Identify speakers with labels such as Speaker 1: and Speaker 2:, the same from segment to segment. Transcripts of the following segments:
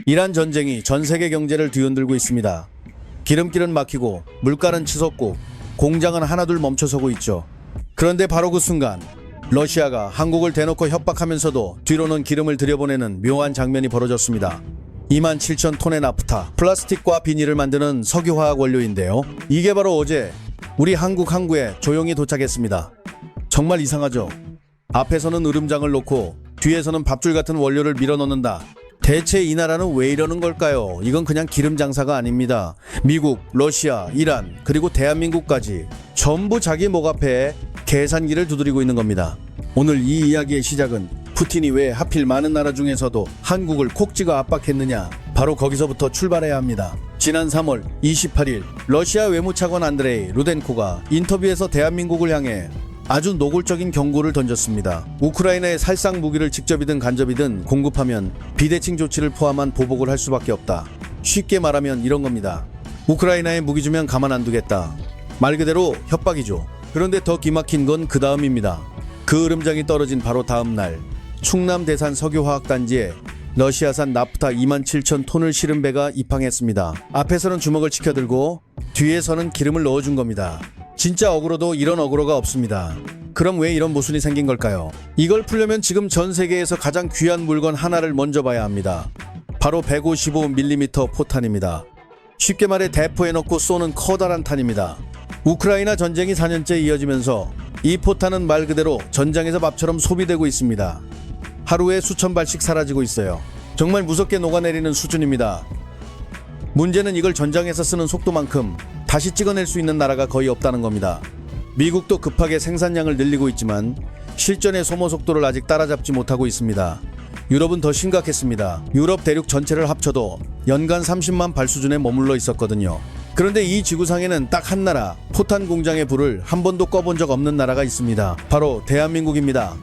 Speaker 1: 이란 전쟁이 전 세계 경제를 뒤흔들고 있습니다. 기름길은 막히고 물가는 치솟고 공장은 하나둘 멈춰서고 있죠. 그런데 바로 그 순간 러시아가 한국을 대놓고 협박하면서도 뒤로는 기름을 들여보내는 묘한 장면이 벌어졌습니다. 27,000톤의 나프타, 플라스틱과 비닐을 만드는 석유화학 원료인데요. 이게 바로 어제 우리 한국 항구에 조용히 도착했습니다. 정말 이상하죠? 앞에서는 으름장을 놓고 뒤에서는 밥줄 같은 원료를 밀어넣는다. 대체 이 나라는 왜 이러는 걸까요? 이건 그냥 기름 장사가 아닙니다. 미국, 러시아, 이란, 그리고 대한민국까지 전부 자기 목 앞에 계산기를 두드리고 있는 겁니다. 오늘 이 이야기의 시작은 푸틴이 왜 하필 많은 나라 중에서도 한국을 콕 찍어 압박했느냐, 바로 거기서부터 출발해야 합니다. 지난 3월 28일 러시아 외무차관 안드레이 루덴코가 인터뷰에서 대한민국을 향해 아주 노골적인 경고를 던졌습니다. 우크라이나에 살상 무기를 직접이든 간접이든 공급하면 비대칭 조치를 포함한 보복을 할 수밖에 없다. 쉽게 말하면 이런 겁니다. 우크라이나에 무기 주면 가만 안 두겠다. 말 그대로 협박이죠. 그런데 더 기막힌 건 그 다음입니다. 그 으름장이 떨어진 바로 다음 날 충남 대산 석유화학단지에 러시아산 나프타 27,000톤을 실은 배가 입항했습니다. 앞에서는 주먹을 치켜들고 뒤에서는 기름을 넣어준 겁니다. 진짜 억울해도 이런 억울호가 없습니다. 그럼 왜 이런 모순이 생긴 걸까요? 이걸 풀려면 지금 전 세계에서 가장 귀한 물건 하나를 먼저 봐야 합니다. 바로 155mm 포탄입니다. 쉽게 말해 대포에 넣고 쏘는 커다란 탄입니다. 우크라이나 전쟁이 4년째 이어지면서 이 포탄은 말 그대로 전장에서 밥처럼 소비되고 있습니다. 하루에 수천 발씩 사라지고 있어요. 정말 무섭게 녹아내리는 수준입니다. 문제는 이걸 전장에서 쓰는 속도만큼 다시 찍어낼 수 있는 나라가 거의 없다는 겁니다. 미국도 급하게 생산량을 늘리고 있지만 실전의 소모 속도를 아직 따라잡지 못하고 있습니다. 유럽은 더 심각했습니다. 유럽 대륙 전체를 합쳐도 연간 30만 발 수준에 머물러 있었거든요. 그런데 이 지구상에는 딱 한 나라, 포탄 공장의 불을 한 번도 꺼본 적 없는 나라가 있습니다. 바로 대한민국입니다.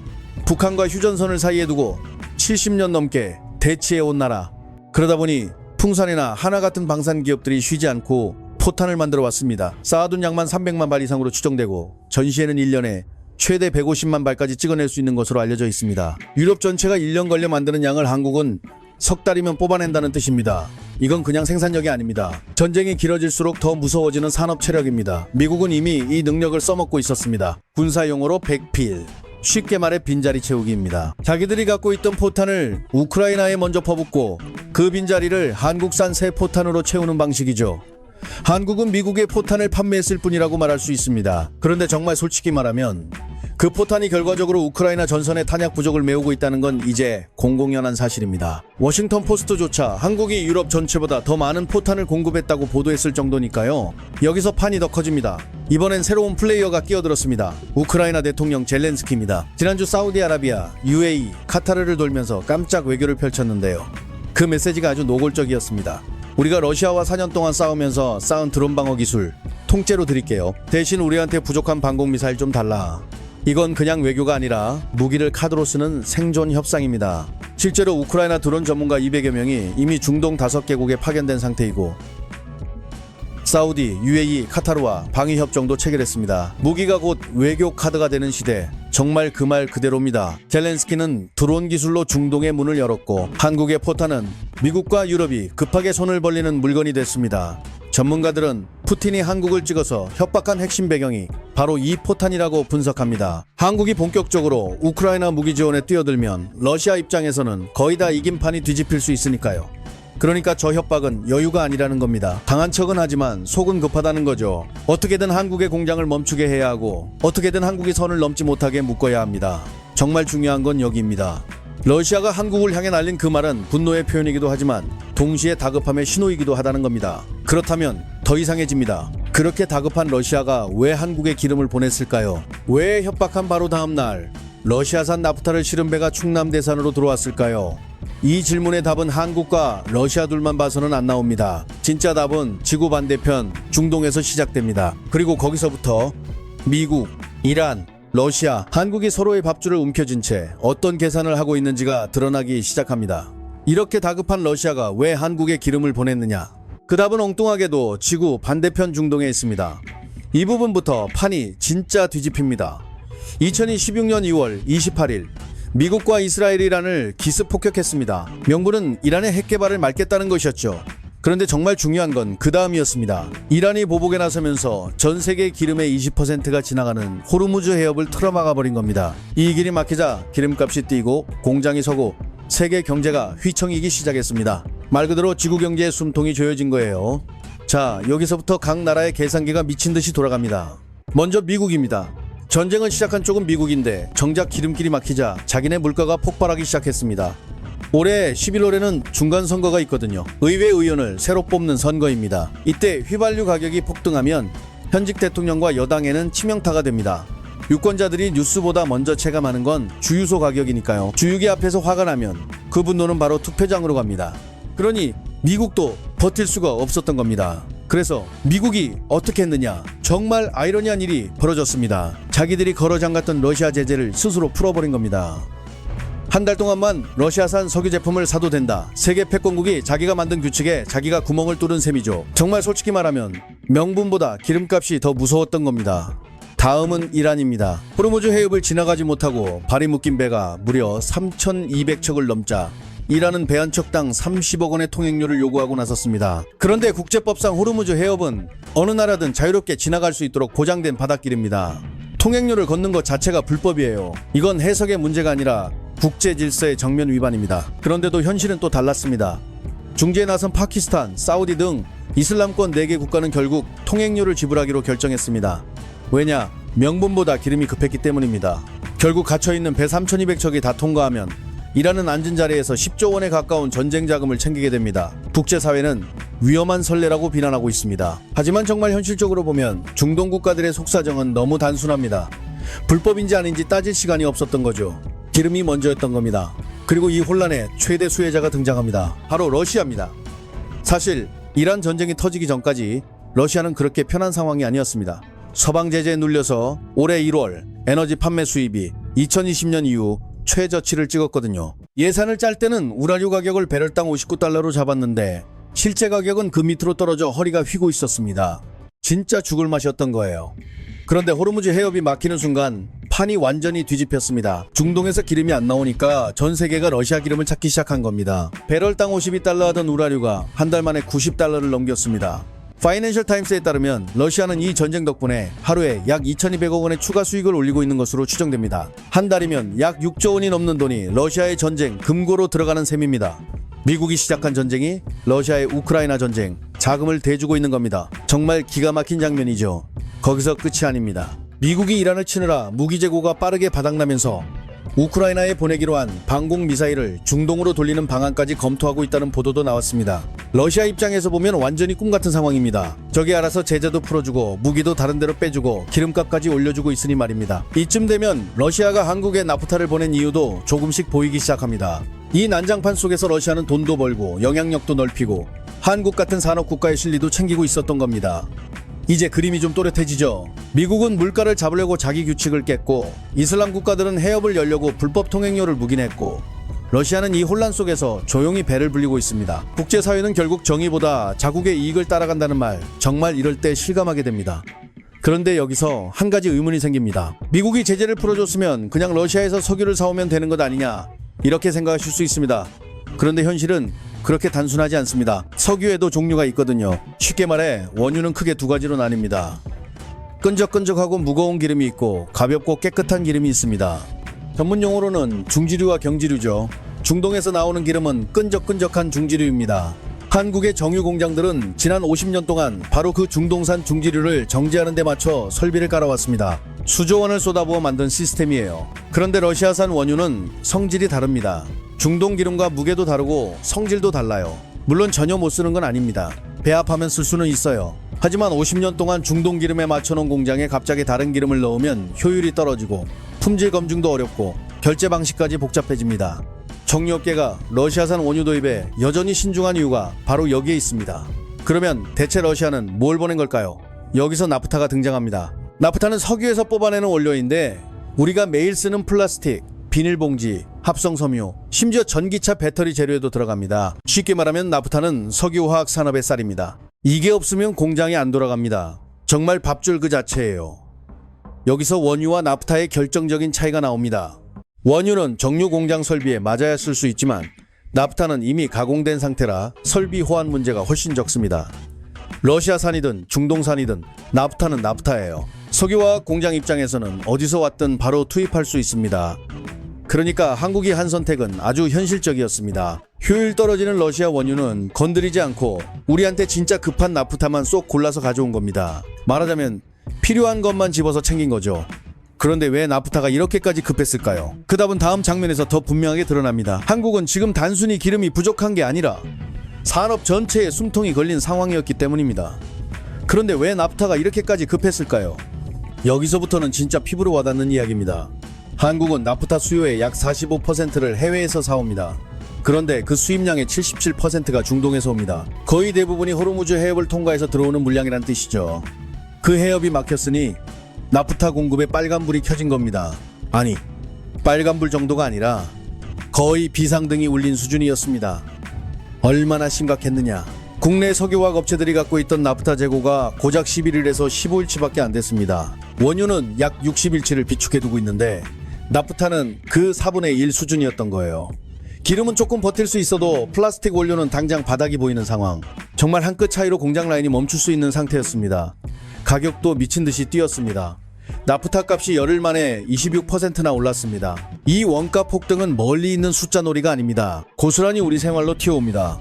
Speaker 1: 북한과 휴전선을 사이에 두고 70년 넘게 대치해온 나라. 그러다 보니 풍산이나 하나 같은 방산 기업들이 쉬지 않고 포탄을 만들어 왔습니다. 쌓아둔 양만 300만 발 이상으로 추정되고 전시에는 1년에 최대 150만 발까지 찍어낼 수 있는 것으로 알려져 있습니다. 유럽 전체가 1년 걸려 만드는 양을 한국은 석 달이면 뽑아낸다는 뜻입니다. 이건 그냥 생산력이 아닙니다. 전쟁이 길어질수록 더 무서워지는 산업 체력입니다. 미국은 이미 이 능력을 써먹고 있었습니다. 군사용어로 백필. 쉽게 말해 빈자리 채우기입니다. 자기들이 갖고 있던 포탄을 우크라이나에 먼저 퍼붓고 그 빈자리를 한국산 새 포탄으로 채우는 방식이죠. 한국은 미국에 포탄을 판매했을 뿐이라고 말할 수 있습니다. 그런데 정말 솔직히 말하면 그 포탄이 결과적으로 우크라이나 전선의 탄약 부족을 메우고 있다는 건 이제 공공연한 사실입니다. 워싱턴 포스트조차 한국이 유럽 전체보다 더 많은 포탄을 공급했다고 보도했을 정도니까요. 여기서 판이 더 커집니다. 이번엔 새로운 플레이어가 끼어들었습니다. 우크라이나 대통령 젤렌스키입니다. 지난주 사우디아라비아, UAE, 카타르를 돌면서 깜짝 외교를 펼쳤는데요. 그 메시지가 아주 노골적이었습니다. 우리가 러시아와 4년 동안 싸우면서 쌓은 드론 방어 기술 통째로 드릴게요. 대신 우리한테 부족한 방공 미사일 좀 달라. 이건 그냥 외교가 아니라 무기를 카드로 쓰는 생존 협상입니다. 실제로 우크라이나 드론 전문가 200여 명이 이미 중동 5개국에 파견된 상태이고 사우디, UAE, 카타르와 방위협정도 체결했습니다. 무기가 곧 외교 카드가 되는 시대. 정말 그 말 그대로입니다. 젤렌스키는 드론 기술로 중동의 문을 열었고 한국의 포탄은 미국과 유럽이 급하게 손을 벌리는 물건이 됐습니다. 전문가들은 푸틴이 한국을 찍어서 협박한 핵심 배경이 바로 이 포탄이라고 분석합니다. 한국이 본격적으로 우크라이나 무기 지원에 뛰어들면 러시아 입장에서는 거의 다 이긴 판이 뒤집힐 수 있으니까요. 그러니까 저 협박은 여유가 아니라는 겁니다. 당한 척은 하지만 속은 급하다는 거죠. 어떻게든 한국의 공장을 멈추게 해야 하고 어떻게든 한국이 선을 넘지 못하게 묶어야 합니다. 정말 중요한 건 여기입니다. 러시아가 한국을 향해 날린 그 말은 분노의 표현이기도 하지만 동시에 다급함의 신호이기도 하다는 겁니다. 그렇다면 더 이상해집니다. 그렇게 다급한 러시아가 왜 한국에 기름을 보냈을까요? 왜 협박한 바로 다음 날 러시아산 나프타를 실은 배가 충남 대산으로 들어왔을까요? 이 질문의 답은 한국과 러시아 둘만 봐서는 안 나옵니다. 진짜 답은 지구 반대편 중동에서 시작됩니다. 그리고 거기서부터 미국, 이란, 러시아, 한국이 서로의 밥줄을 움켜쥔 채 어떤 계산을 하고 있는지가 드러나기 시작합니다. 이렇게 다급한 러시아가 왜 한국에 기름을 보냈느냐? 그 답은 엉뚱하게도 지구 반대편 중동에 있습니다. 이 부분부터 판이 진짜 뒤집힙니다. 2016년 2월 28일 미국과 이스라엘이 이란을 기습 폭격했습니다. 명분은 이란의 핵 개발을 막겠다는 것이었죠. 그런데 정말 중요한 건 그 다음이었습니다. 이란이 보복에 나서면서 전 세계 기름의 20%가 지나가는 호르무즈 해협을 틀어막아 버린 겁니다. 이 길이 막히자 기름값이 뛰고 공장이 서고 세계 경제가 휘청이기 시작했습니다. 말 그대로 지구 경제의 숨통이 조여진 거예요. 자, 여기서부터 각 나라의 계산기가 미친 듯이 돌아갑니다. 먼저 미국입니다. 전쟁을 시작한 쪽은 미국인데 정작 기름길이 막히자 자기네 물가가 폭발하기 시작했습니다. 올해 11월에는 중간선거가 있거든요. 의회 의원을 새로 뽑는 선거입니다. 이때 휘발유 가격이 폭등하면 현직 대통령과 여당에는 치명타가 됩니다. 유권자들이 뉴스보다 먼저 체감하는 건 주유소 가격이니까요. 주유기 앞에서 화가 나면 그 분노는 바로 투표장으로 갑니다. 그러니 미국도 버틸 수가 없었던 겁니다. 그래서 미국이 어떻게 했느냐? 정말 아이러니한 일이 벌어졌습니다. 자기들이 걸어 잠갔던 러시아 제재를 스스로 풀어버린 겁니다. 한 달 동안만 러시아산 석유 제품을 사도 된다. 세계 패권국이 자기가 만든 규칙에 자기가 구멍을 뚫은 셈이죠. 정말 솔직히 말하면 명분보다 기름값이 더 무서웠던 겁니다. 다음은 이란입니다. 호르무즈 해협을 지나가지 못하고 발이 묶인 배가 무려 3,200척을 넘자 이란은 배 한 척당 30억 원의 통행료를 요구하고 나섰습니다. 그런데 국제법상 호르무즈 해협은 어느 나라든 자유롭게 지나갈 수 있도록 보장된 바닷길입니다. 통행료를 걷는 것 자체가 불법이에요. 이건 해석의 문제가 아니라 국제 질서의 정면 위반입니다. 그런데도 현실은 또 달랐습니다. 중재에 나선 파키스탄, 사우디 등 이슬람권 4개 국가는 결국 통행료를 지불하기로 결정했습니다. 왜냐? 명분보다 기름이 급했기 때문입니다. 결국 갇혀있는 배 3,200척이 다 통과하면 이란은 앉은 자리에서 10조 원에 가까운 전쟁 자금을 챙기게 됩니다. 국제사회는 위험한 선례라고 비난하고 있습니다. 하지만 정말 현실적으로 보면 중동 국가들의 속사정은 너무 단순합니다. 불법인지 아닌지 따질 시간이 없었던 거죠. 기름이 먼저였던 겁니다. 그리고 이 혼란의 최대 수혜자가 등장합니다. 바로 러시아입니다. 사실 이란 전쟁이 터지기 전까지 러시아는 그렇게 편한 상황이 아니었습니다. 서방 제재에 눌려서 올해 1월 에너지 판매 수입이 2020년 이후 최저치를 찍었거든요. 예산을 짤 때는 우라류 가격을 배럴당 59달러로 잡았는데 실제 가격은 그 밑으로 떨어져 허리가 휘고 있었습니다. 진짜 죽을 맛이었던 거예요. 그런데 호르무즈 해협이 막히는 순간 판이 완전히 뒤집혔습니다. 중동에서 기름이 안 나오니까 전 세계가 러시아 기름을 찾기 시작한 겁니다. 배럴당 52달러 하던 우라류가 한 달 만에 90달러를 넘겼습니다. 파이낸셜 타임스에 따르면 러시아는 이 전쟁 덕분에 하루에 약 2,200억 원의 추가 수익을 올리고 있는 것으로 추정됩니다. 한 달이면 약 6조 원이 넘는 돈이 러시아의 전쟁 금고로 들어가는 셈입니다. 미국이 시작한 전쟁이 러시아의 우크라이나 전쟁 자금을 대주고 있는 겁니다. 정말 기가 막힌 장면이죠. 거기서 끝이 아닙니다. 미국이 이란을 치느라 무기 재고가 빠르게 바닥나면서 우크라이나에 보내기로 한 방공 미사일을 중동으로 돌리는 방안까지 검토하고 있다는 보도도 나왔습니다. 러시아 입장에서 보면 완전히 꿈 같은 상황입니다. 적이 알아서 제재도 풀어주고 무기도 다른 데로 빼주고 기름값까지 올려주고 있으니 말입니다. 이쯤 되면 러시아가 한국에 나프타를 보낸 이유도 조금씩 보이기 시작합니다. 이 난장판 속에서 러시아는 돈도 벌고 영향력도 넓히고 한국 같은 산업국가의 실리도 챙기고 있었던 겁니다. 이제 그림이 좀 또렷해지죠. 미국은 물가를 잡으려고 자기 규칙을 깼고 이슬람 국가들은 해협을 열려고 불법 통행료를 묵인했고 러시아는 이 혼란 속에서 조용히 배를 불리고 있습니다. 국제사회는 결국 정의보다 자국의 이익을 따라간다는 말 정말 이럴 때 실감하게 됩니다. 그런데 여기서 한 가지 의문이 생깁니다. 미국이 제재를 풀어줬으면 그냥 러시아에서 석유를 사오면 되는 것 아니냐 이렇게 생각하실 수 있습니다. 그런데 현실은 그렇게 단순하지 않습니다. 석유에도 종류가 있거든요. 쉽게 말해 원유는 크게 두 가지로 나뉩니다. 끈적끈적하고 무거운 기름이 있고 가볍고 깨끗한 기름이 있습니다. 전문 용어로는 중지류와 경지류죠. 중동에서 나오는 기름은 끈적끈적한 중지류입니다. 한국의 정유 공장들은 지난 50년 동안 바로 그 중동산 중지류를 정제하는 데 맞춰 설비를 깔아왔습니다. 수조 원을 쏟아부어 만든 시스템이에요. 그런데 러시아산 원유는 성질이 다릅니다. 중동 기름과 무게도 다르고 성질도 달라요. 물론 전혀 못 쓰는 건 아닙니다. 배합하면 쓸 수는 있어요. 하지만 50년 동안 중동 기름에 맞춰놓은 공장에 갑자기 다른 기름을 넣으면 효율이 떨어지고 품질 검증도 어렵고 결제 방식까지 복잡해집니다. 정유업계가 러시아산 원유 도입에 여전히 신중한 이유가 바로 여기에 있습니다. 그러면 대체 러시아는 뭘 보낸 걸까요? 여기서 나프타가 등장합니다. 나프타는 석유에서 뽑아내는 원료인데 우리가 매일 쓰는 플라스틱, 비닐봉지, 합성섬유, 심지어 전기차 배터리 재료에도 들어갑니다. 쉽게 말하면 나프타는 석유화학 산업의 쌀입니다. 이게 없으면 공장이 안 돌아갑니다. 정말 밥줄 그 자체예요. 여기서 원유와 나프타의 결정적인 차이가 나옵니다. 원유는 정유 공장 설비에 맞아야 쓸 수 있지만 나프타는 이미 가공된 상태라 설비 호환 문제가 훨씬 적습니다. 러시아산이든 중동산이든 나프타는 나프타예요. 석유화학 공장 입장에서는 어디서 왔든 바로 투입할 수 있습니다. 그러니까 한국이 한 선택은 아주 현실적이었습니다. 효율 떨어지는 러시아 원유는 건드리지 않고 우리한테 진짜 급한 나프타만 쏙 골라서 가져온 겁니다. 말하자면 필요한 것만 집어서 챙긴 거죠. 그런데 왜 나프타가 이렇게까지 급했을까요? 그 답은 다음 장면에서 더 분명하게 드러납니다. 한국은 지금 단순히 기름이 부족한 게 아니라 산업 전체에 숨통이 걸린 상황이었기 때문입니다. 그런데 왜 나프타가 이렇게까지 급했을까요? 여기서부터는 진짜 피부로 와닿는 이야기입니다. 한국은 나프타 수요의 약 45%를 해외에서 사옵니다. 그런데 그 수입량의 77%가 중동에서 옵니다. 거의 대부분이 호르무즈 해협을 통과해서 들어오는 물량이란 뜻이죠. 그 해협이 막혔으니 나프타 공급에 빨간불이 켜진 겁니다. 아니, 빨간불 정도가 아니라 거의 비상등이 울린 수준이었습니다. 얼마나 심각했느냐. 국내 석유화학 업체들이 갖고 있던 나프타 재고가 고작 11일에서 15일치밖에 안 됐습니다. 원유는 약 60일치를 비축해두고 있는데 나프타는 그 4분의 1 수준이었던 거예요. 기름은 조금 버틸 수 있어도 플라스틱 원료는 당장 바닥이 보이는 상황. 정말 한 끗 차이로 공장 라인이 멈출 수 있는 상태였습니다. 가격도 미친 듯이 뛰었습니다. 나프타 값이 열흘 만에 26%나 올랐습니다. 이 원가 폭등은 멀리 있는 숫자 놀이가 아닙니다. 고스란히 우리 생활로 튀어옵니다.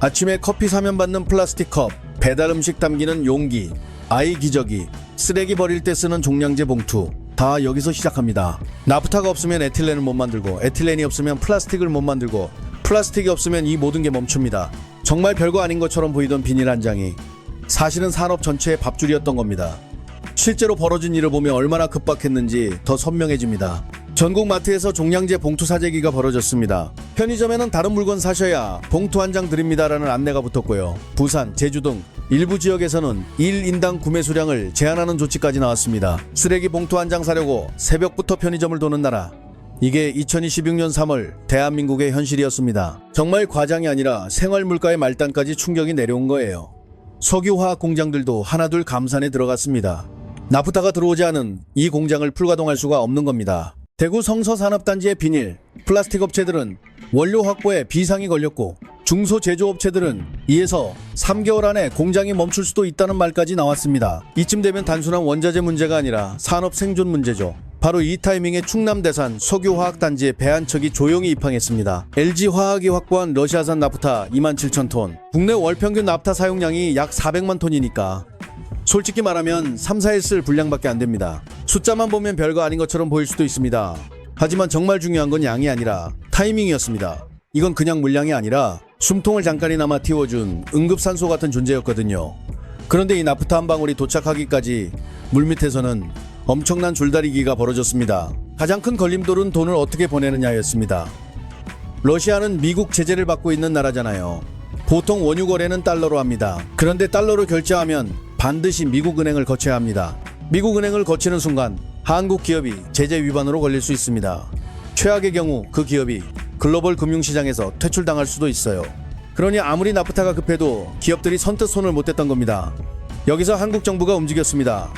Speaker 1: 아침에 커피 사면 받는 플라스틱 컵, 배달 음식 담기는 용기, 아이 기저귀, 쓰레기 버릴 때 쓰는 종량제 봉투, 다 여기서 시작합니다. 나프타가 없으면 에틸렌을 못 만들고, 에틸렌이 없으면 플라스틱을 못 만들고, 플라스틱이 없으면 이 모든 게 멈춥니다. 정말 별거 아닌 것처럼 보이던 비닐 한 장이 사실은 산업 전체의 밥줄이었던 겁니다. 실제로 벌어진 일을 보면 얼마나 급박했는지 더 선명해집니다. 전국 마트에서 종량제 봉투 사재기가 벌어졌습니다. 편의점에는 다른 물건 사셔야 봉투 한 장 드립니다라는 안내가 붙었고요. 부산, 제주 등 일부 지역에서는 1인당 구매 수량을 제한하는 조치까지 나왔습니다. 쓰레기 봉투 한 장 사려고 새벽부터 편의점을 도는 나라. 이게 2026년 3월 대한민국의 현실이었습니다. 정말 과장이 아니라 생활 물가의 말단까지 충격이 내려온 거예요. 석유화학 공장들도 하나둘 감산에 들어갔습니다. 나프타가 들어오지 않은 이 공장을 풀가동할 수가 없는 겁니다. 대구 성서산업단지의 비닐, 플라스틱 업체들은 원료 확보에 비상이 걸렸고 중소제조업체들은 이에서 3개월 안에 공장이 멈출 수도 있다는 말까지 나왔습니다. 이쯤 되면 단순한 원자재 문제가 아니라 산업 생존 문제죠. 바로 이 타이밍에 충남대산 석유화학단지에 배 한 척이 조용히 입항했습니다. LG화학이 확보한 러시아산 나프타 27,000톤. 국내 월평균 나프타 사용량이 약 400만 톤이니까 솔직히 말하면 3, 4일 쓸 분량밖에 안 됩니다. 숫자만 보면 별거 아닌 것처럼 보일 수도 있습니다. 하지만 정말 중요한 건 양이 아니라 타이밍이었습니다. 이건 그냥 물량이 아니라 숨통을 잠깐이나마 틔워준 응급산소 같은 존재였거든요. 그런데 이 나프타 한 방울이 도착하기까지 물밑에서는 엄청난 줄다리기가 벌어졌습니다. 가장 큰 걸림돌은 돈을 어떻게 보내느냐였습니다. 러시아는 미국 제재를 받고 있는 나라잖아요. 보통 원유 거래는 달러로 합니다. 그런데 달러로 결제하면 반드시 미국 은행을 거쳐야 합니다. 미국 은행을 거치는 순간 한국 기업이 제재 위반으로 걸릴 수 있습니다. 최악의 경우 그 기업이 글로벌 금융시장에서 퇴출당할 수도 있어요. 그러니 아무리 나프타가 급해도 기업들이 선뜻 손을 못 댔던 겁니다. 여기서 한국 정부가 움직였습니다.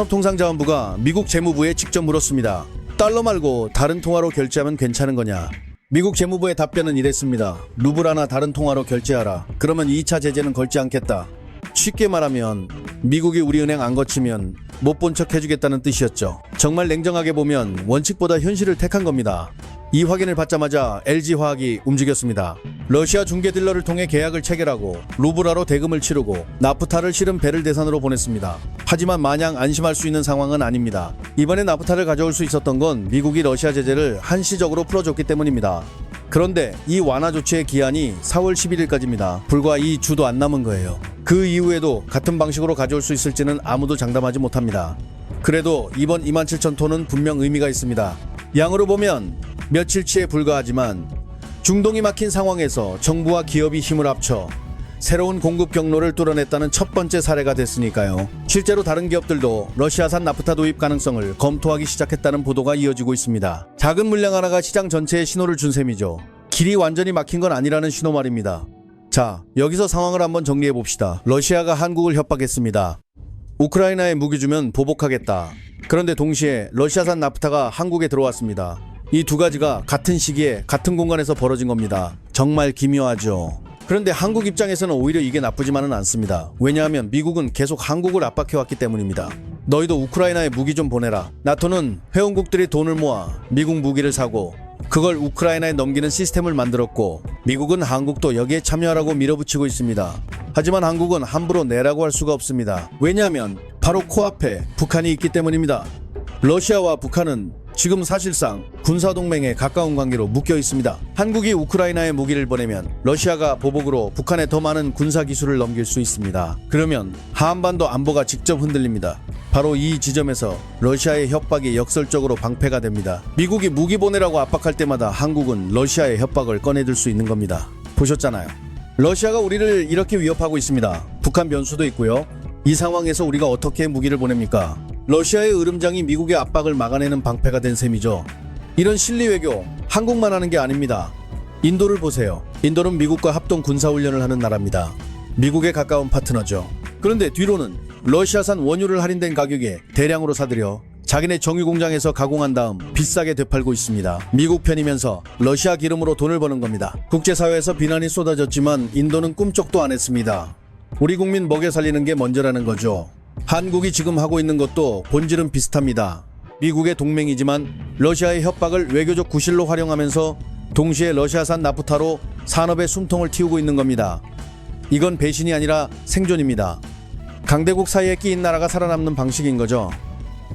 Speaker 1: 산업통상자원부가 미국 재무부에 직접 물었습니다. 달러 말고 다른 통화로 결제하면 괜찮은 거냐? 미국 재무부의 답변은 이랬습니다. 루블하나 다른 통화로 결제하라. 그러면 2차 제재는 걸지 않겠다. 쉽게 말하면 미국이 우리 은행 안 거치면 못 본 척 해주겠다는 뜻이었죠. 정말 냉정하게 보면 원칙보다 현실을 택한 겁니다. 이 확인을 받자마자 LG화학이 움직였습니다. 러시아 중개 딜러를 통해 계약을 체결하고 루블화로 대금을 치르고 나프타를 실은 배를 대산으로 보냈습니다. 하지만 마냥 안심할 수 있는 상황은 아닙니다. 이번에 나프타를 가져올 수 있었던 건 미국이 러시아 제재를 한시적으로 풀어줬기 때문입니다. 그런데 이 완화 조치의 기한이 4월 11일까지입니다. 불과 2주도 안 남은 거예요. 그 이후에도 같은 방식으로 가져올 수 있을지는 아무도 장담하지 못합니다. 그래도 이번 27,000톤은 분명 의미가 있습니다. 양으로 보면 며칠치에 불과하지만 중동이 막힌 상황에서 정부와 기업이 힘을 합쳐 새로운 공급 경로를 뚫어냈다는 첫 번째 사례가 됐으니까요. 실제로 다른 기업들도 러시아산 나프타 도입 가능성을 검토하기 시작했다는 보도가 이어지고 있습니다. 작은 물량 하나가 시장 전체에 신호를 준 셈이죠. 길이 완전히 막힌 건 아니라는 신호 말입니다. 자, 여기서 상황을 한번 정리해 봅시다. 러시아가 한국을 협박했습니다. 우크라이나에 무기 주면 보복하겠다. 그런데 동시에 러시아산 나프타가 한국에 들어왔습니다. 이 두 가지가 같은 시기에 같은 공간에서 벌어진 겁니다. 정말 기묘하죠. 그런데 한국 입장에서는 오히려 이게 나쁘지만은 않습니다. 왜냐하면 미국은 계속 한국을 압박해왔기 때문입니다. 너희도 우크라이나에 무기 좀 보내라. 나토는 회원국들이 돈을 모아 미국 무기를 사고 그걸 우크라이나에 넘기는 시스템을 만들었고 미국은 한국도 여기에 참여하라고 밀어붙이고 있습니다. 하지만 한국은 함부로 내라고 할 수가 없습니다. 왜냐하면 바로 코앞에 북한이 있기 때문입니다. 러시아와 북한은 지금 사실상 군사동맹에 가까운 관계로 묶여 있습니다. 한국이 우크라이나에 무기를 보내면 러시아가 보복으로 북한에 더 많은 군사기술을 넘길 수 있습니다. 그러면 한반도 안보가 직접 흔들립니다. 바로 이 지점에서 러시아의 협박이 역설적으로 방패가 됩니다. 미국이 무기 보내라고 압박할 때마다 한국은 러시아의 협박을 꺼내들 수 있는 겁니다. 보셨잖아요. 러시아가 우리를 이렇게 위협하고 있습니다. 북한 변수도 있고요. 이 상황에서 우리가 어떻게 무기를 보냅니까? 러시아의 으름장이 미국의 압박을 막아내는 방패가 된 셈이죠. 이런 실리 외교, 한국만 하는 게 아닙니다. 인도를 보세요. 인도는 미국과 합동 군사훈련을 하는 나라입니다. 미국에 가까운 파트너죠. 그런데 뒤로는 러시아산 원유를 할인된 가격에 대량으로 사들여 자기네 정유 공장에서 가공한 다음 비싸게 되팔고 있습니다. 미국 편이면서 러시아 기름으로 돈을 버는 겁니다. 국제사회에서 비난이 쏟아졌지만 인도는 꿈쩍도 안 했습니다. 우리 국민 먹여 살리는 게 먼저라는 거죠. 한국이 지금 하고 있는 것도 본질은 비슷합니다. 미국의 동맹이지만 러시아의 협박을 외교적 구실로 활용하면서 동시에 러시아산 나프타로 산업의 숨통을 틔우고 있는 겁니다. 이건 배신이 아니라 생존입니다. 강대국 사이에 끼인 나라가 살아남는 방식인 거죠.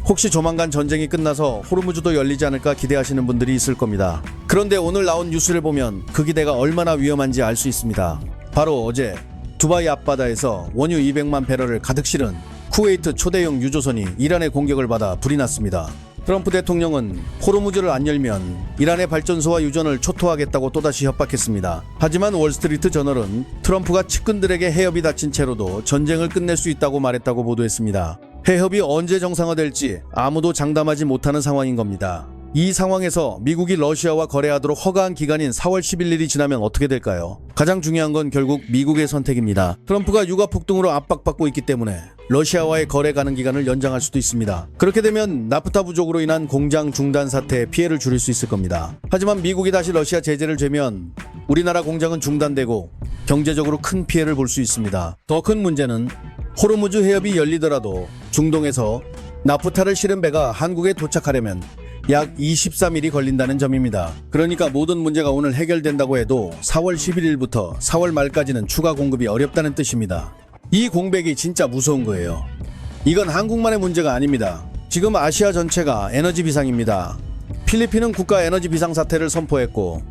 Speaker 1: 혹시 조만간 전쟁이 끝나서 호르무즈도 열리지 않을까 기대하시는 분들이 있을 겁니다. 그런데 오늘 나온 뉴스를 보면 그 기대가 얼마나 위험한지 알 수 있습니다. 바로 어제 두바이 앞바다에서 원유 200만 배럴을 가득 실은 쿠웨이트 초대형 유조선이 이란의 공격을 받아 불이 났습니다. 트럼프 대통령은 호르무즈를 안 열면 이란의 발전소와 유전을 초토하겠다고 또다시 협박했습니다. 하지만 월스트리트 저널은 트럼프가 측근들에게 해협이 닫힌 채로도 전쟁을 끝낼 수 있다고 말했다고 보도했습니다. 해협이 언제 정상화될지 아무도 장담하지 못하는 상황인 겁니다. 이 상황에서 미국이 러시아와 거래하도록 허가한 기간인 4월 11일이 지나면 어떻게 될까요? 가장 중요한 건 결국 미국의 선택입니다. 트럼프가 유가 폭등으로 압박받고 있기 때문에 러시아와의 거래 가능 기간을 연장할 수도 있습니다. 그렇게 되면 나프타 부족으로 인한 공장 중단 사태에 피해를 줄일 수 있을 겁니다. 하지만 미국이 다시 러시아 제재를 재면 우리나라 공장은 중단되고 경제적으로 큰 피해를 볼 수 있습니다. 더 큰 문제는 호르무즈 해협이 열리더라도 중동에서 나프타를 실은 배가 한국에 도착하려면 약 23일이 걸린다는 점입니다. 그러니까 모든 문제가 오늘 해결된다고 해도 4월 11일부터 4월 말까지는 추가 공급이 어렵다는 뜻입니다. 이 공백이 진짜 무서운 거예요. 이건 한국만의 문제가 아닙니다. 지금 아시아 전체가 에너지 비상입니다. 필리핀은 국가 에너지 비상 사태를 선포했고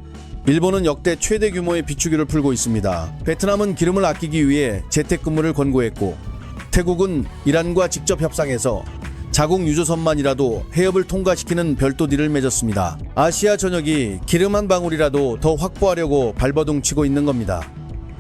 Speaker 1: 일본은 역대 최대 규모의 비축유를 풀고 있습니다. 베트남은 기름을 아끼기 위해 재택근무를 권고했고 태국은 이란과 직접 협상해서 자국 유조선만이라도 해협을 통과시키는 별도 딜을 맺었습니다. 아시아 전역이 기름 한 방울이라도 더 확보하려고 발버둥 치고 있는 겁니다.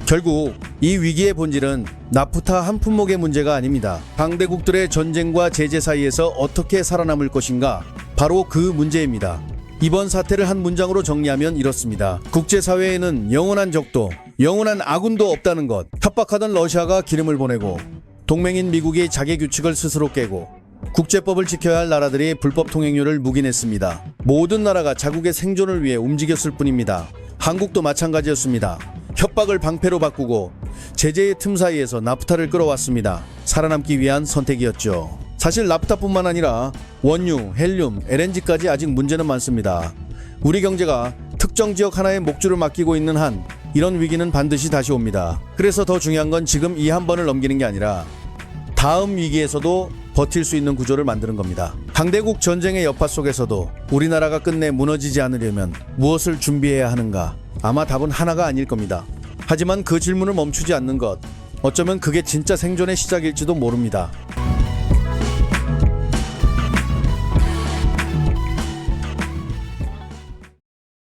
Speaker 1: 결국 이 위기의 본질은 나프타 한 품목의 문제가 아닙니다. 강대국들의 전쟁과 제재 사이에서 어떻게 살아남을 것인가, 바로 그 문제입니다. 이번 사태를 한 문장으로 정리하면 이렇습니다. 국제사회에는 영원한 적도, 영원한 아군도 없다는 것. 협박하던 러시아가 기름을 보내고 동맹인 미국이 자기 규칙을 스스로 깨고 국제법을 지켜야 할 나라들이 불법 통행료를 묵인했습니다. 모든 나라가 자국의 생존을 위해 움직였을 뿐입니다. 한국도 마찬가지였습니다. 협박을 방패로 바꾸고 제재의 틈 사이에서 나프타를 끌어왔습니다. 살아남기 위한 선택이었죠. 사실 나프타뿐만 아니라 원유, 헬륨, LNG까지 아직 문제는 많습니다. 우리 경제가 특정 지역 하나에 목줄을 맡기고 있는 한 이런 위기는 반드시 다시 옵니다. 그래서 더 중요한 건 지금 이 한 번을 넘기는 게 아니라 다음 위기에서도 버틸 수 있는 구조를 만드는 겁니다. 강대국 전쟁의 여파 속에서도 우리나라가 끝내 무너지지 않으려면 무엇을 준비해야 하는가? 아마 답은 하나가 아닐 겁니다. 하지만 그 질문을 멈추지 않는 것, 어쩌면 그게 진짜 생존의 시작일지도 모릅니다.